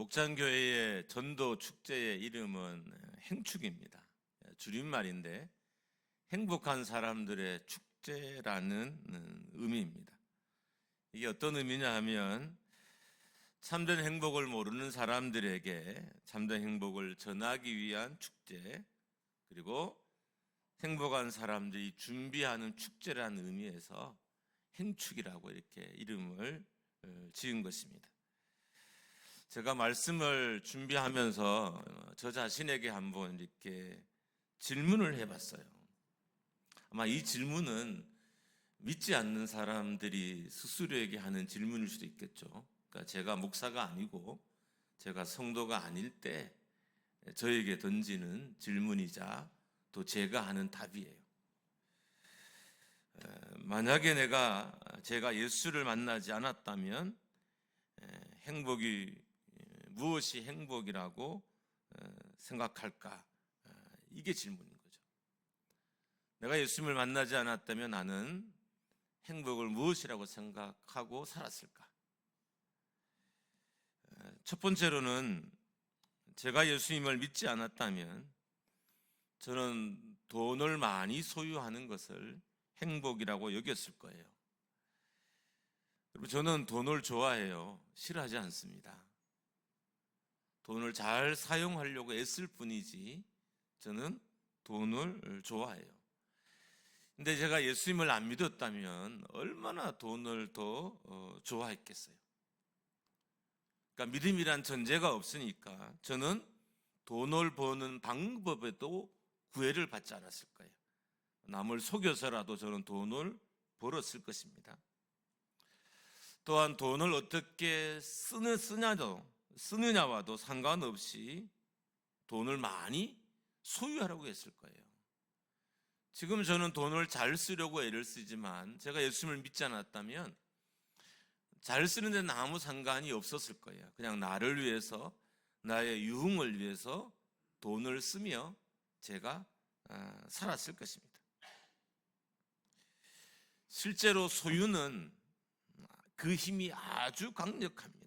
목장교회의 전도 축제의 이름은 행축입니다. 줄임말인데 행복한 사람들의 축제라는 의미입니다. 이게 어떤 의미냐 하면 참된 행복을 모르는 사람들에게 참된 행복을 전하기 위한 축제, 그리고 행복한 사람들이 준비하는 축제라는 의미에서 행축이라고 이렇게 이름을 지은 것입니다. 제가 말씀을 준비하면서 저 자신에게 한번 이렇게 질문을 해봤어요. 아마 이 질문은 믿지 않는 사람들이 스스로에게 하는 질문일 수도 있겠죠. 그러니까 제가 목사가 아니고 제가 성도가 아닐 때 저에게 던지는 질문이자 또 제가 하는 답이에요. 만약에 제가 예수를 만나지 않았다면 무엇이 행복이라고 생각할까? 이게 질문인 거죠. 내가 예수님을 만나지 않았다면 나는 행복을 무엇이라고 생각하고 살았을까? 첫 번째로는 제가 예수님을 믿지 않았다면 저는 돈을 많이 소유하는 것을 행복이라고 여겼을 거예요. 여러분, 저는 돈을 좋아해요. 싫어하지 않습니다. 돈을 잘 사용하려고 애쓸 뿐이지 저는 돈을 좋아해요. 근데 제가 예수님을 안 믿었다면 얼마나 돈을 더 좋아했겠어요. 그러니까 믿음이란 전제가 없으니까 저는 돈을 버는 방법에도 구애를 받지 않았을 거예요. 남을 속여서라도 저는 돈을 벌었을 것입니다. 또한 돈을 어떻게 쓰느냐와도 상관없이 돈을 많이 소유하라고 했을 거예요. 지금 저는 돈을 잘 쓰려고 애를 쓰지만 제가 예수님을 믿지 않았다면 잘 쓰는 데는 아무 상관이 없었을 거예요. 그냥 나를 위해서, 나의 유흥을 위해서 돈을 쓰며 제가 살았을 것입니다. 실제로 소유는 그 힘이 아주 강력합니다.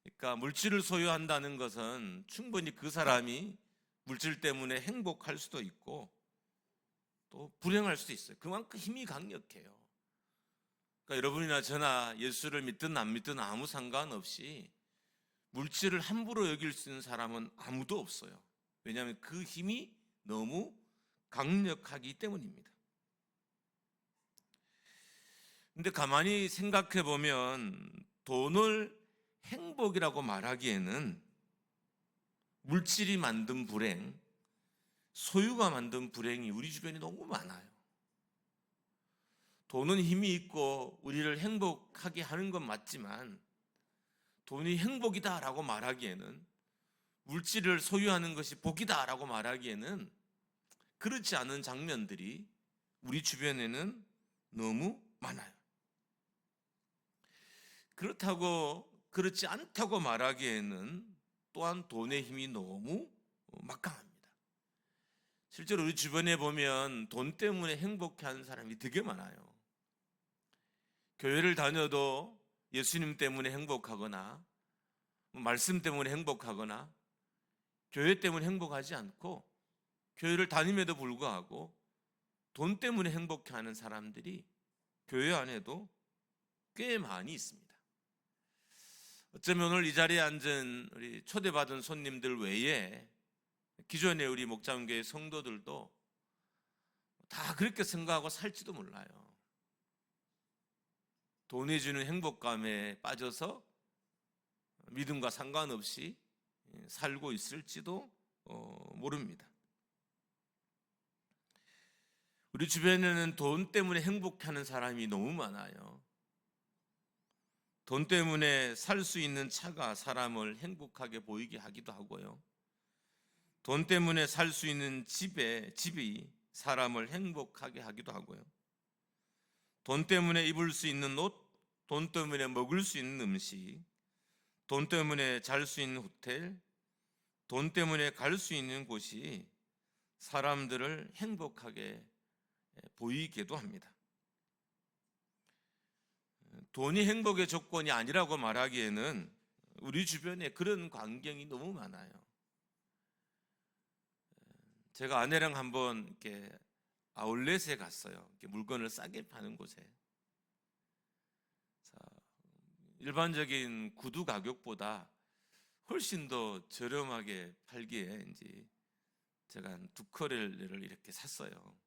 그러니까 물질을 소유한다는 것은 충분히 그 사람이 물질 때문에 행복할 수도 있고 또 불행할 수도 있어요. 그만큼 힘이 강력해요. 그러니까 여러분이나 저나 예수를 믿든 안 믿든 아무 상관없이 물질을 함부로 여길 수 있는 사람은 아무도 없어요. 왜냐하면 그 힘이 너무 강력하기 때문입니다. 근데 가만히 생각해 보면 돈을 행복이라고 말하기에는 물질이 만든 불행, 소유가 만든 불행이 우리 주변에 너무 많아요. 돈은 힘이 있고 우리를 행복하게 하는 건 맞지만 돈이 행복이다라고 말하기에는, 물질을 소유하는 것이 복이다라고 말하기에는 그렇지 않은 장면들이 우리 주변에는 너무 많아요. 그렇지 않다고 말하기에는 또한 돈의 힘이 너무 막강합니다. 실제로 우리 주변에 보면 돈 때문에 행복해하는 사람이 되게 많아요. 교회를 다녀도 예수님 때문에 행복하거나 말씀 때문에 행복하거나 교회 때문에 행복하지 않고 교회를 다님에도 불구하고 돈 때문에 행복해하는 사람들이 교회 안에도 꽤 많이 있습니다. 어쩌면 오늘 이 자리에 앉은 우리 초대받은 손님들 외에 기존의 우리 목장교회 성도들도 다 그렇게 생각하고 살지도 몰라요. 돈이 주는 행복감에 빠져서 믿음과 상관없이 살고 있을지도 모릅니다. 우리 주변에는 돈 때문에 행복해하는 사람이 너무 많아요. 돈 때문에 살 수 있는 차가 사람을 행복하게 보이게 하기도 하고요. 돈 때문에 살 수 있는 집이 사람을 행복하게 하기도 하고요. 돈 때문에 입을 수 있는 옷, 돈 때문에 먹을 수 있는 음식, 돈 때문에 잘 수 있는 호텔, 돈 때문에 갈 수 있는 곳이 사람들을 행복하게 보이기도 합니다. 돈이 행복의 조건이 아니라고 말하기에는 우리 주변에 그런 광경이 너무 많아요. 제가 아내랑 한번 이렇게 아울렛에 갔어요. 이렇게 물건을 싸게 파는 곳에. 자, 일반적인 구두 가격보다 훨씬 더 저렴하게 팔기에 이제 제가 한 2컬레를 이렇게 샀어요.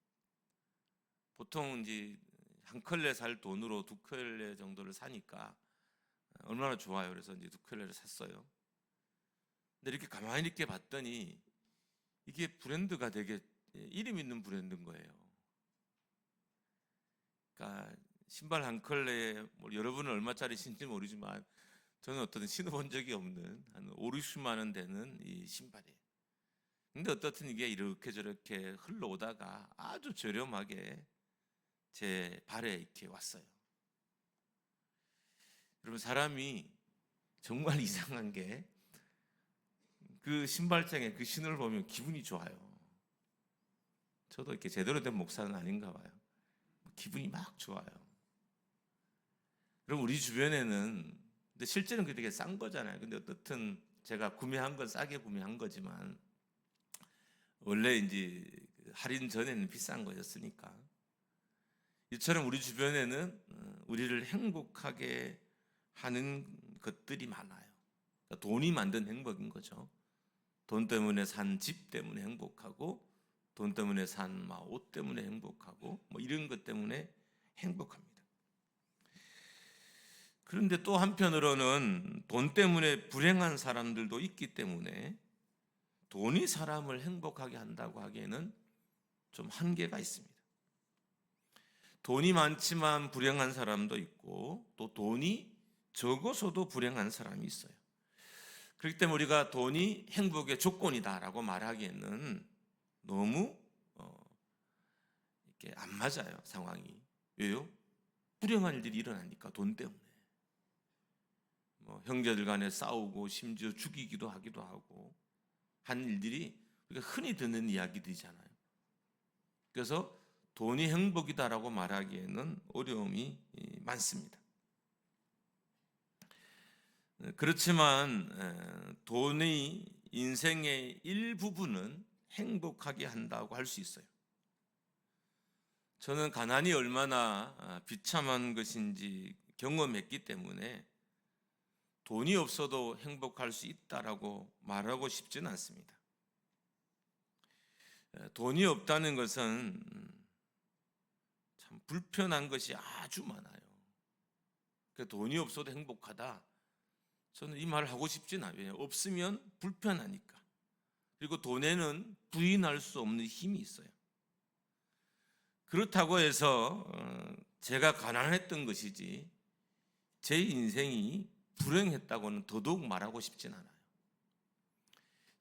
보통 이제 한 컬레 살 돈으로 2컬레 정도를 사니까 얼마나 좋아요. 그래서 이제 2컬레를 샀어요. 근데 이렇게 가만히 이렇게 봤더니 이게 브랜드가 되게 이름 있는 브랜드인 거예요. 그러니까 신발 한 컬레에 뭐 여러분은 얼마짜리 신지 모르지만 저는 어떤 신어본 적이 없는 한 5, 60만 원 되는 이 신발이에요. 근데 어떻든 이게 이렇게 저렇게 흘러오다가 아주 저렴하게 제 발에 이렇게 왔어요. 여러분, 사람이 정말 이상한 게 그 신발장에 그 신을 보면 기분이 좋아요. 저도 이렇게 제대로 된 목사는 아닌가 봐요. 기분이 막 좋아요. 그럼 우리 주변에는, 근데 실제는 그게 되게 싼 거잖아요. 근데 어떻든 제가 구매한 건 싸게 구매한 거지만 원래 이제 할인 전에는 비싼 거였으니까. 이처럼 우리 주변에는 우리를 행복하게 하는 것들이 많아요. 그러니까 돈이 만든 행복인 거죠. 돈 때문에 산 집 때문에 행복하고, 돈 때문에 산 옷 때문에 행복하고, 뭐 이런 것 때문에 행복합니다. 그런데 또 한편으로는 돈 때문에 불행한 사람들도 있기 때문에 돈이 사람을 행복하게 한다고 하기에는 좀 한계가 있습니다. 돈이 많지만 불행한 사람도 있고, 또 돈이 적어서도 불행한 사람이 있어요. 그렇기 때문에 우리가 돈이 행복의 조건이다라고 말하기에는 너무 이렇게 안 맞아요, 상황이. 왜요? 불행한 일들이 일어나니까, 돈 때문에. 뭐 형제들 간에 싸우고 심지어 죽이기도 하기도 하고 한 일들이 우리가 흔히 듣는 이야기들이잖아요. 그래서 돈이 행복이다라고 말하기에는 어려움이 많습니다. 그렇지만 돈이 인생의 일부분은 행복하게 한다고 할 수 있어요. 저는 가난이 얼마나 비참한 것인지 경험했기 때문에 돈이 없어도 행복할 수 있다라고 말하고 싶지는 않습니다. 돈이 없다는 것은 참 불편한 것이 아주 많아요. 돈이 없어도 행복하다. 저는 이 말을 하고 싶진 않아요. 없으면 불편하니까. 그리고 돈에는 부인할 수 없는 힘이 있어요. 그렇다고 해서 제가 가난했던 것이지 제 인생이 불행했다고는 더더욱 말하고 싶진 않아요.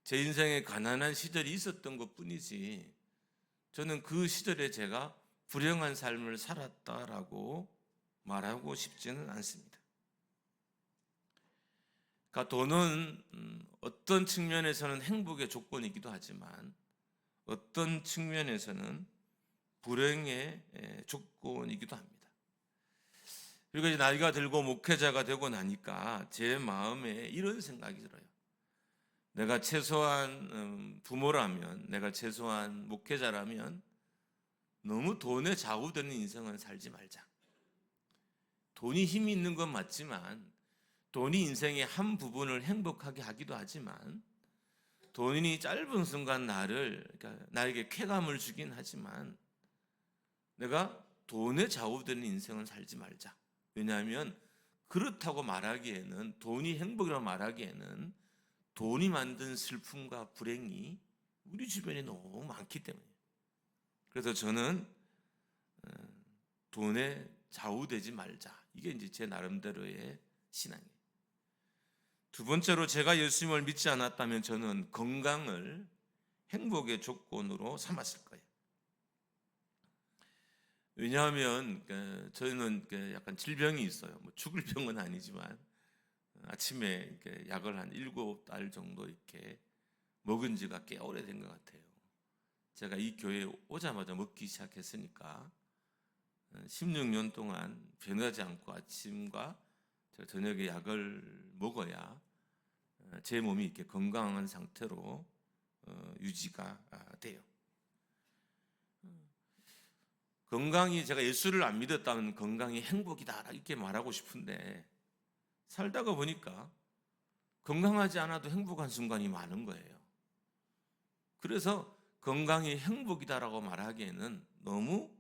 제 인생에 가난한 시절이 있었던 것뿐이지 저는 그 시절에 제가 불행한 삶을 살았다라고 말하고 싶지는 않습니다. 그러니까 돈은 어떤 측면에서는 행복의 조건이기도 하지만 어떤 측면에서는 불행의 조건이기도 합니다. 그리고 이제 나이가 들고 목회자가 되고 나니까 제 마음에 이런 생각이 들어요. 내가 최소한 부모라면, 내가 최소한 목회자라면 너무 돈에 좌우되는 인생은 살지 말자. 돈이 힘이 있는 건 맞지만 돈이 인생의 한 부분을 행복하게 하기도 하지만 돈이 짧은 순간 그러니까 나에게 쾌감을 주긴 하지만 내가 돈에 좌우되는 인생은 살지 말자. 왜냐하면 그렇다고 말하기에는, 돈이 행복이라고 말하기에는 돈이 만든 슬픔과 불행이 우리 주변에 너무 많기 때문이에요. 그래서 저는 돈에 좌우되지 말자. 이게 이제 제 나름대로의 신앙이에요. 두 번째로, 제가 예수님을 믿지 않았다면 저는 건강을 행복의 조건으로 삼았을 거예요. 왜냐하면 저희는 약간 질병이 있어요. 뭐 죽을 병은 아니지만 아침에 약을 한 7달 정도 이렇게 먹은 지가 꽤 오래된 것 같아요. 제가 이 교회에 오자마자 먹기 시작했으니까 16년 동안 변하지 않고 아침과 저녁에 약을 먹어야 제 몸이 이렇게 건강한 상태로 유지가 돼요. 건강이, 제가 예수를 안 믿었다면 건강이 행복이다 이렇게 말하고 싶은데 살다가 보니까 건강하지 않아도 행복한 순간이 많은 거예요. 그래서 건강이 행복이다라고 말하기에는 너무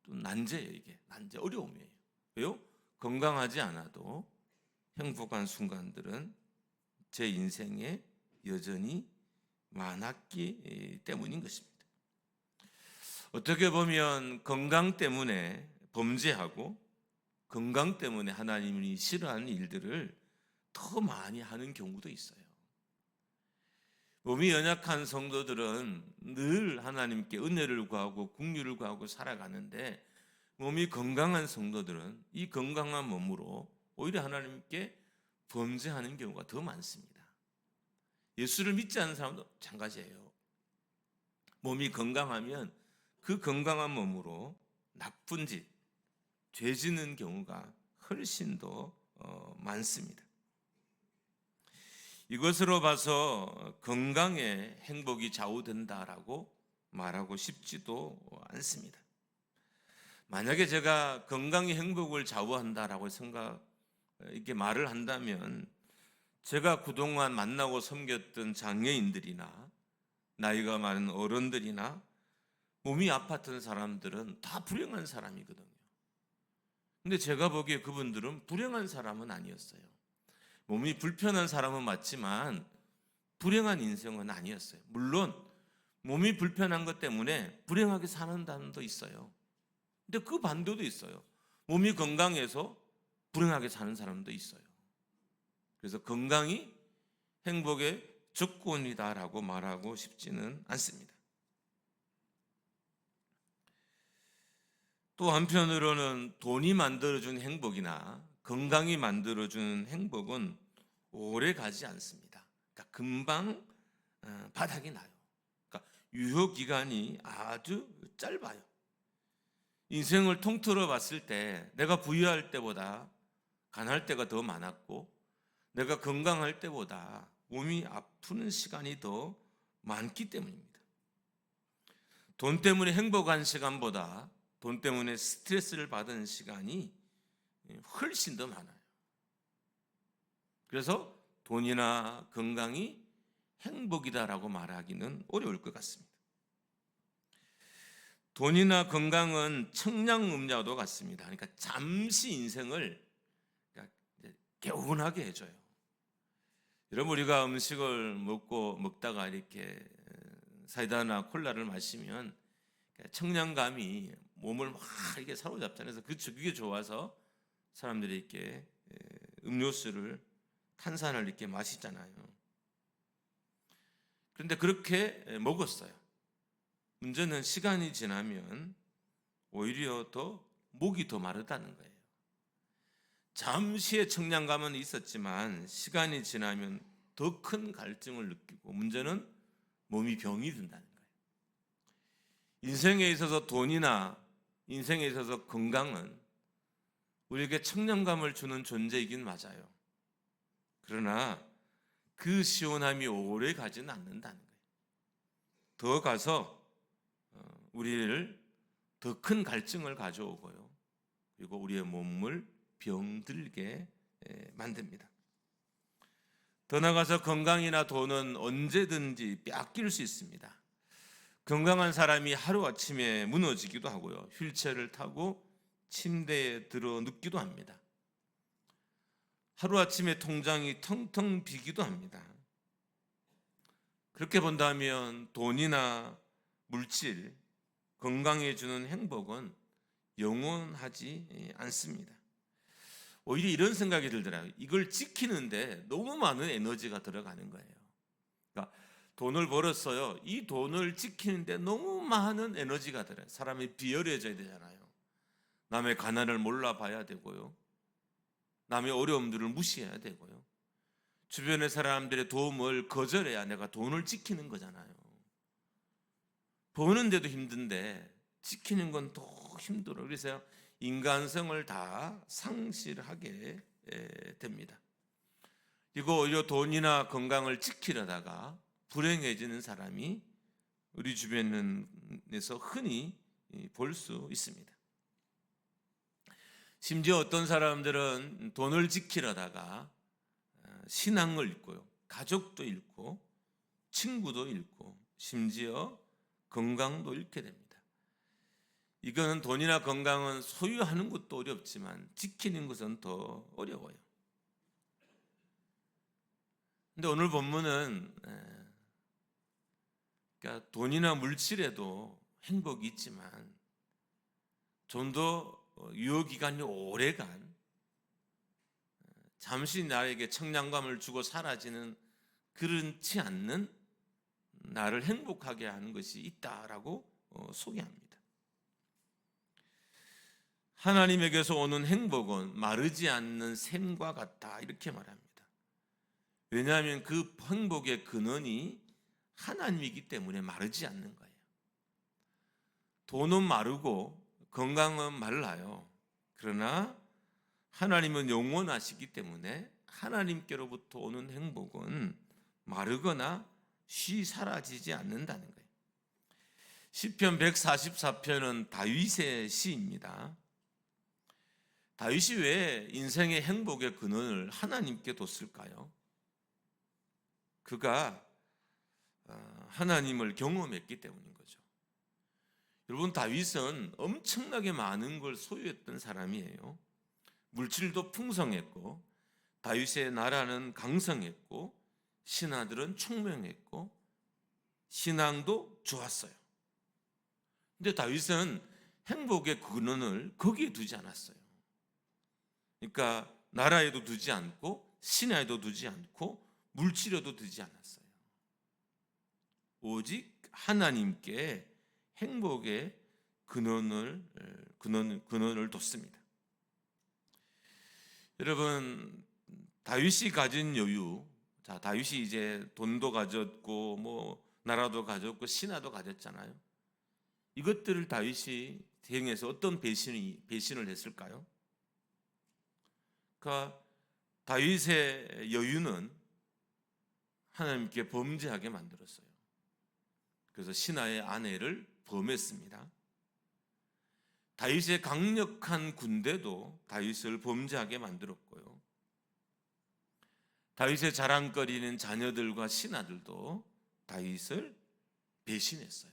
좀 난제예요. 이게 어려움이에요. 왜요? 건강하지 않아도 행복한 순간들은 제 인생에 여전히 많았기 때문인 것입니다. 어떻게 보면 건강 때문에 범죄하고 건강 때문에 하나님이 싫어하는 일들을 더 많이 하는 경우도 있어요. 몸이 연약한 성도들은 늘 하나님께 은혜를 구하고 긍휼을 구하고 살아가는데, 몸이 건강한 성도들은 이 건강한 몸으로 오히려 하나님께 범죄하는 경우가 더 많습니다. 예수를 믿지 않는 사람도 마찬가지예요. 몸이 건강하면 그 건강한 몸으로 나쁜 짓, 죄 짓는 경우가 훨씬 더 많습니다. 이것으로 봐서 건강에 행복이 좌우된다라고 말하고 싶지도 않습니다. 만약에 제가 건강이 행복을 좌우한다라고 이렇게 말을 한다면, 제가 그동안 만나고 섬겼던 장애인들이나 나이가 많은 어른들이나 몸이 아팠던 사람들은 다 불행한 사람이거든요. 근데 제가 보기에 그분들은 불행한 사람은 아니었어요. 몸이 불편한 사람은 맞지만 불행한 인생은 아니었어요. 물론 몸이 불편한 것 때문에 불행하게 사는 사람도 있어요. 근데 그 반대도 있어요. 몸이 건강해서 불행하게 사는 사람도 있어요. 그래서 건강이 행복의 조건이다라고 말하고 싶지는 않습니다. 또 한편으로는 돈이 만들어준 행복이나 건강이 만들어주는 행복은 오래 가지 않습니다. 그러니까 금방 바닥이 나요. 그러니까 유효기간이 아주 짧아요. 인생을 통틀어 봤을 때 내가 부유할 때보다 가난할 때가 더 많았고, 내가 건강할 때보다 몸이 아프는 시간이 더 많기 때문입니다. 돈 때문에 행복한 시간보다 돈 때문에 스트레스를 받은 시간이 훨씬 더 많아요. 그래서 돈이나 건강이 행복이다라고 말하기는 어려울 것 같습니다. 돈이나 건강은 청량음료도 같습니다. 그러니까 잠시 인생을 개운하게 해줘요. 여러분, 우리가 음식을 먹다가 이렇게 사이다나 콜라를 마시면 청량감이 몸을 막 이렇게 사로잡잖아요. 그래서 그게 좋아서 사람들이 이렇게 음료수를, 탄산을 이렇게 마시잖아요. 그런데 그렇게 먹었어요. 문제는 시간이 지나면 오히려 목이 더 마르다는 거예요. 잠시의 청량감은 있었지만 시간이 지나면 더 큰 갈증을 느끼고, 문제는 몸이 병이 든다는 거예요. 인생에 있어서 돈이나 인생에 있어서 건강은 우리에게 청량감을 주는 존재이긴 맞아요. 그러나 그 시원함이 오래 가지는 않는다는 거예요. 더 가서 우리를 더 큰 갈증을 가져오고요, 그리고 우리의 몸을 병들게 만듭니다. 더 나아가서 건강이나 돈은 언제든지 빼앗길 수 있습니다. 건강한 사람이 하루아침에 무너지기도 하고요, 휠체어를 타고 침대에 들어 눕기도 합니다. 하루아침에 통장이 텅텅 비기도 합니다. 그렇게 본다면 돈이나 물질, 건강에 주는 행복은 영원하지 않습니다. 오히려 이런 생각이 들더라고요. 이걸 지키는데 너무 많은 에너지가 들어가는 거예요. 그러니까 돈을 벌었어요. 이 돈을 지키는데 너무 많은 에너지가 들어요. 사람이 비열해져야 되잖아요. 남의 가난을 몰라봐야 되고요, 남의 어려움들을 무시해야 되고요, 주변의 사람들의 도움을 거절해야 내가 돈을 지키는 거잖아요. 버는데도 힘든데 지키는 건 더 힘들어요. 그래서 인간성을 다 상실하게 됩니다. 그리고 오히려 돈이나 건강을 지키려다가 불행해지는 사람이 우리 주변에서 흔히 볼 수 있습니다. 심지어 어떤 사람들은 돈을 지키려다가 신앙을 잃고요, 가족도 잃고 친구도 잃고 심지어 건강도 잃게 됩니다. 이거는 돈이나 건강은 소유하는 것도 어렵지만 지키는 것은 더 어려워요. 근데 오늘 본문은 그러니까 돈이나 물질에도 행복이 있지만 좀 더 유효기간이 오래간 잠시 나에게 청량감을 주고 사라지는 그렇지 않는 나를 행복하게 하는 것이 있다라고 소개합니다. 하나님에게서 오는 행복은 마르지 않는 샘과 같다 이렇게 말합니다. 왜냐하면 그 행복의 근원이 하나님이기 때문에 마르지 않는 거예요. 돈은 마르고 건강은 말라요. 그러나 하나님은 영원하시기 때문에 하나님께로부터 오는 행복은 마르거나 쉬 사라지지 않는다는 거예요. 시편 144편은 다윗의 시입니다. 다윗이 왜 인생의 행복의 근원을 하나님께 뒀을까요? 그가 하나님을 경험했기 때문인 거죠. 여러분, 다윗은 엄청나게 많은 걸 소유했던 사람이에요. 물질도 풍성했고 다윗의 나라는 강성했고 신하들은 총명했고 신앙도 좋았어요. 근데 다윗은 행복의 근원을 거기에 두지 않았어요. 그러니까 나라에도 두지 않고 신하에도 두지 않고 물질에도 두지 않았어요. 오직 하나님께 행복의 근원을 뒀습니다. 여러분, 다윗이 가진 여유, 자, 다윗이 이제 돈도 가졌고 뭐 나라도 가졌고 신하도 가졌잖아요. 이것들을 다윗이 대응해서 어떤 배신을 했을까요? 그러니까 다윗의 여유는 하나님께 범죄하게 만들었어요. 그래서 신하의 아내를 범했습니다. 다윗의 강력한 군대도 다윗을 범죄하게 만들었고요. 다윗의 자랑거리는 자녀들과 신하들도 다윗을 배신했어요.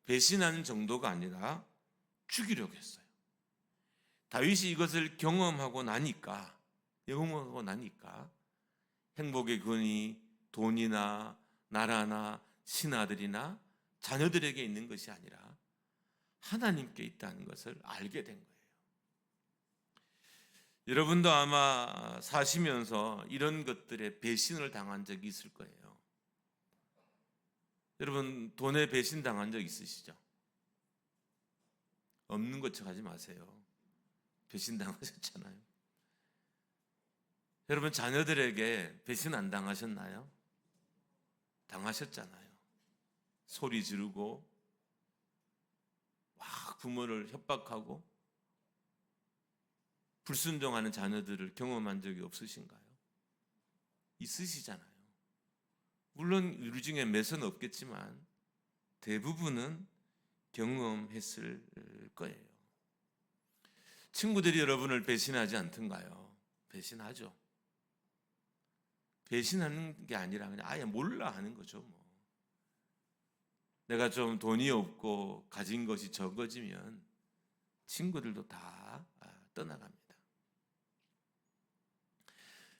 배신하는 정도가 아니라 죽이려고 했어요. 다윗이 이것을 경험하고 나니까 행복의 근원이 돈이나 나라나 신하들이나 자녀들에게 있는 것이 아니라 하나님께 있다는 것을 알게 된 거예요. 여러분도 아마 사시면서 이런 것들에 배신을 당한 적이 있을 거예요. 여러분, 돈에 배신 당한 적 있으시죠? 없는 것처럼 하지 마세요. 배신 당하셨잖아요. 여러분, 자녀들에게 배신 안 당하셨나요? 당하셨잖아요. 소리 지르고 막 부모를 협박하고 불순종하는 자녀들을 경험한 적이 없으신가요? 있으시잖아요. 물론 우리 중에 몇은 없겠지만 대부분은 경험했을 거예요. 친구들이 여러분을 배신하지 않던가요? 배신하죠. 배신하는 게 아니라 그냥 아예 몰라 하는 거죠. 뭐. 내가 좀 돈이 없고 가진 것이 적어지면 친구들도 다 떠나갑니다.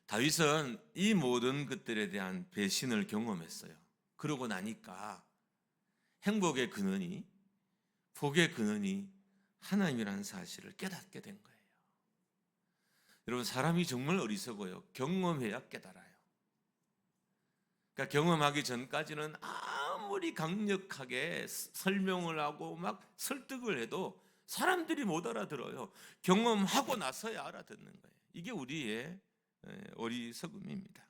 다윗은 이 모든 것들에 대한 배신을 경험했어요. 그러고 나니까 행복의 근원이, 복의 근원이 하나님이라는 사실을 깨닫게 된 거예요. 여러분, 사람이 정말 어리석어요. 경험해야 깨달아요. 그러니까 경험하기 전까지는 아무리 강력하게 설명을 하고 막 설득을 해도 사람들이 못 알아들어요. 경험하고 나서야 알아듣는 거예요. 이게 우리의 어리석음입니다.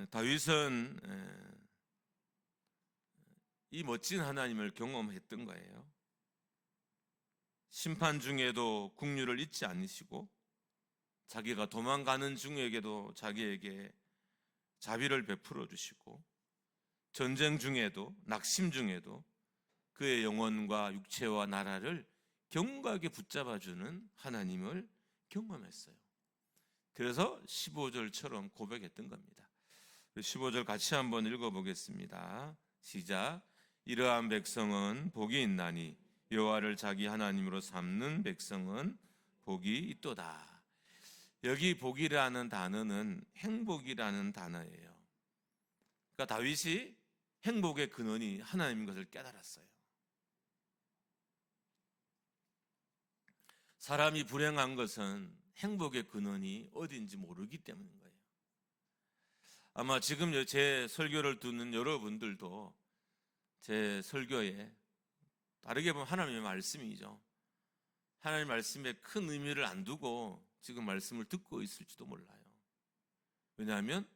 다윗은 이 멋진 하나님을 경험했던 거예요. 심판 중에도 국률을 잊지 않으시고 자기가 도망가는 중에게도 자기에게 자비를 베풀어 주시고 전쟁 중에도 낙심 중에도 그의 영혼과 육체와 나라를 견고하게 붙잡아주는 하나님을 경험했어요. 그래서 15절처럼 고백했던 겁니다. 15절 같이 한번 읽어보겠습니다. 시작. 이러한 백성은 복이 있나니 여호와를 자기 하나님으로 삼는 백성은 복이 있도다. 여기 복이라는 단어는 행복이라는 단어예요. 그러니까 다윗이 행복의 근원이 하나님인 것을 깨달았어요. 사람이 불행한 것은 행복의 근원이 어디인지 모르기 때문인 거예요. 아마 지금 제 설교를 듣는 여러분들도 제 설교에 다르게 보면 하나님의 말씀이죠. 하나님의 말씀에 큰 의미를 안 두고 지금 말씀을 듣고 있을지도 몰라요. 왜냐하면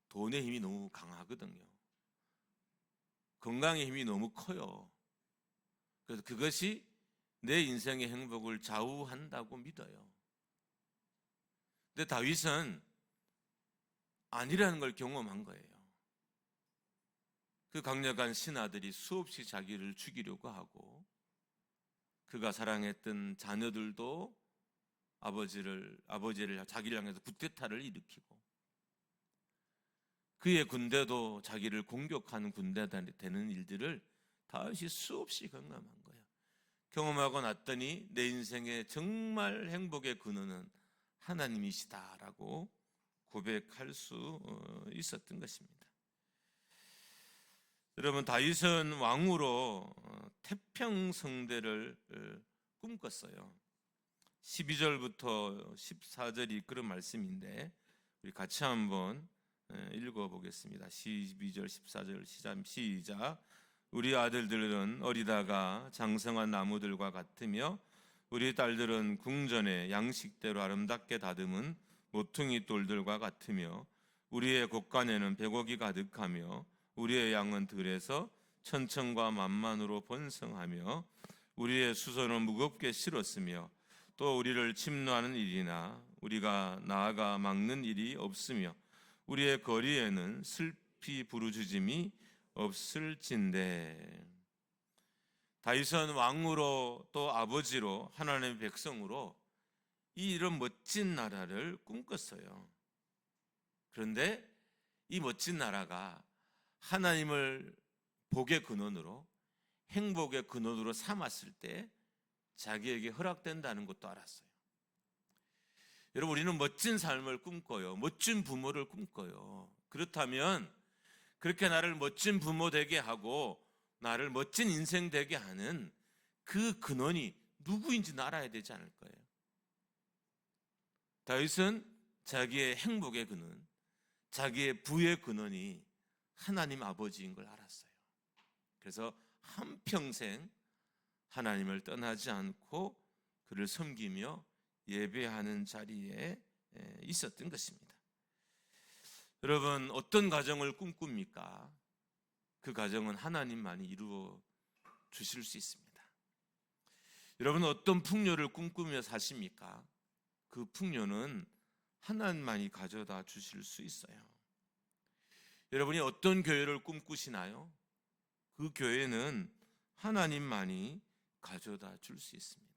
돈의 힘이 너무 강하거든요. 건강의 힘이 너무 커요. 그래서 그것이 내 인생의 행복을 좌우한다고 믿어요. 근데 다윗은 아니라는 걸 경험한 거예요. 그 강력한 신하들이 수없이 자기를 죽이려고 하고 그가 사랑했던 자녀들도 아버지를 자기를 향해서 쿠데타를 일으키고 그의 군대도 자기를 공격하는 군대가 되는 일들을 다윗이 수없이 경험한 거예요. 경험하고 났더니 내 인생의 정말 행복의 근원은 하나님이시다라고 고백할 수 있었던 것입니다. 여러분, 다윗은 왕으로 태평성대를 꿈꿨어요. 12절부터 14절이 그런 말씀인데 우리 같이 한번 읽어보겠습니다. 12절 14절 시작. 우리 아들들은 어리다가 장성한 나무들과 같으며 우리 딸들은 궁전에 양식대로 아름답게 다듬은 모퉁이 돌들과 같으며 우리의 곳간에는 백옥이 가득하며 우리의 양은 들에서 천천과 만만으로 번성하며 우리의 수소는 무겁게 실었으며 또 우리를 침노하는 일이나 우리가 나아가 막는 일이 없으며 우리의 거리에는 슬피 부르짖음이 없을진대. 다윗은 왕으로 또 아버지로 하나님의 백성으로 이런 멋진 나라를 꿈꿨어요. 그런데 이 멋진 나라가 하나님을 복의 근원으로 행복의 근원으로 삼았을 때 자기에게 허락된다는 것도 알았어요. 여러분, 우리는 멋진 삶을 꿈꿔요. 멋진 부모를 꿈꿔요. 그렇다면 그렇게 나를 멋진 부모 되게 하고 나를 멋진 인생 되게 하는 그 근원이 누구인지 알아야 되지 않을까요? 다윗은 자기의 행복의 근원, 자기의 부의 근원이 하나님 아버지인 걸 알았어요. 그래서 한평생 하나님을 떠나지 않고 그를 섬기며 예배하는 자리에 있었던 것입니다. 여러분, 어떤 가정을 꿈꿉니까? 그 가정은 하나님만이 이루어 주실 수 있습니다. 여러분, 어떤 풍요를 꿈꾸며 사십니까? 그 풍요는 하나님만이 가져다 주실 수 있어요. 여러분이 어떤 교회를 꿈꾸시나요? 그 교회는 하나님만이 가져다 줄 수 있습니다.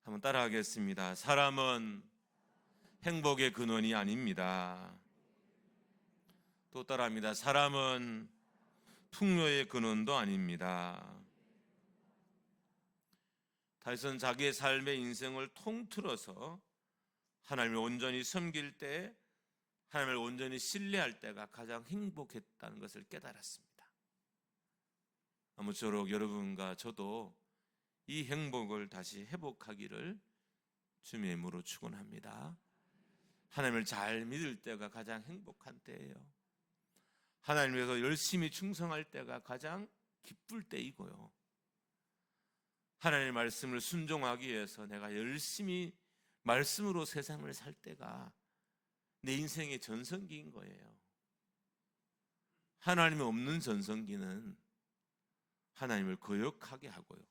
한번 따라하겠습니다. 사람은 행복의 근원이 아닙니다. 또 따라합니다. 사람은 풍요의 근원도 아닙니다. 다윗은 자기의 삶의 인생을 통틀어서 하나님을 온전히 섬길 때, 하나님을 온전히 신뢰할 때가 가장 행복했다는 것을 깨달았습니다. 아무쪼록 여러분과 저도 이 행복을 다시 회복하기를 주님의 이름으로 축원합니다. 하나님을 잘 믿을 때가 가장 행복한 때예요. 하나님 위해서 열심히 충성할 때가 가장 기쁠 때이고요. 하나님의 말씀을 순종하기 위해서 내가 열심히 말씀으로 세상을 살 때가 내 인생의 전성기인 거예요. 하나님이 없는 전성기는 하나님을 거역하게 하고요.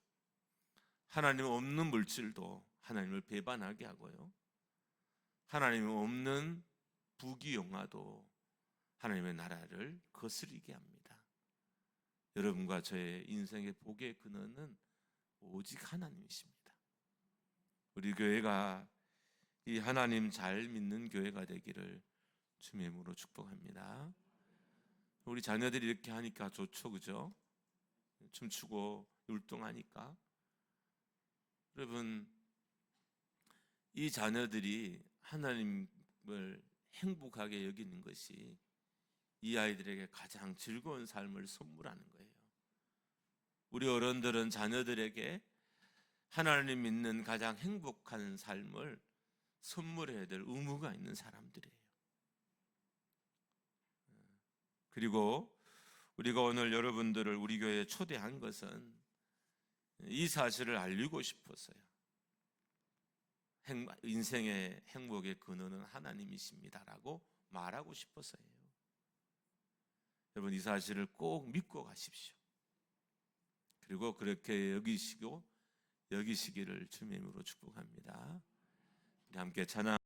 하나님 없는 물질도 하나님을 배반하게 하고요. 하나님 없는 부귀영화도 하나님의 나라를 거스르게 합니다. 여러분과 저의 인생의 복의 근원은 오직 하나님이십니다. 우리 교회가 이 하나님 잘 믿는 교회가 되기를 주님의 이름으로 축복합니다. 우리 자녀들이 이렇게 하니까 좋죠, 그죠? 춤추고 율동하니까. 여러분, 이 자녀들이 하나님을 행복하게 여기는 것이 이 아이들에게 가장 즐거운 삶을 선물하는 거예요. 우리 어른들은 자녀들에게 하나님 믿는 가장 행복한 삶을 선물해야 될 의무가 있는 사람들이에요. 그리고 우리가 오늘 여러분들을 우리 교회에 초대한 것은 이 사실을 알리고 싶어서요. 인생의 행복의 근원은 하나님이십니다라고 말하고 싶어서요. 여러분, 이 사실을 꼭 믿고 가십시오. 그리고 그렇게 여기시기를 주님의 이름으로 축복합니다. 우리 함께 찬양.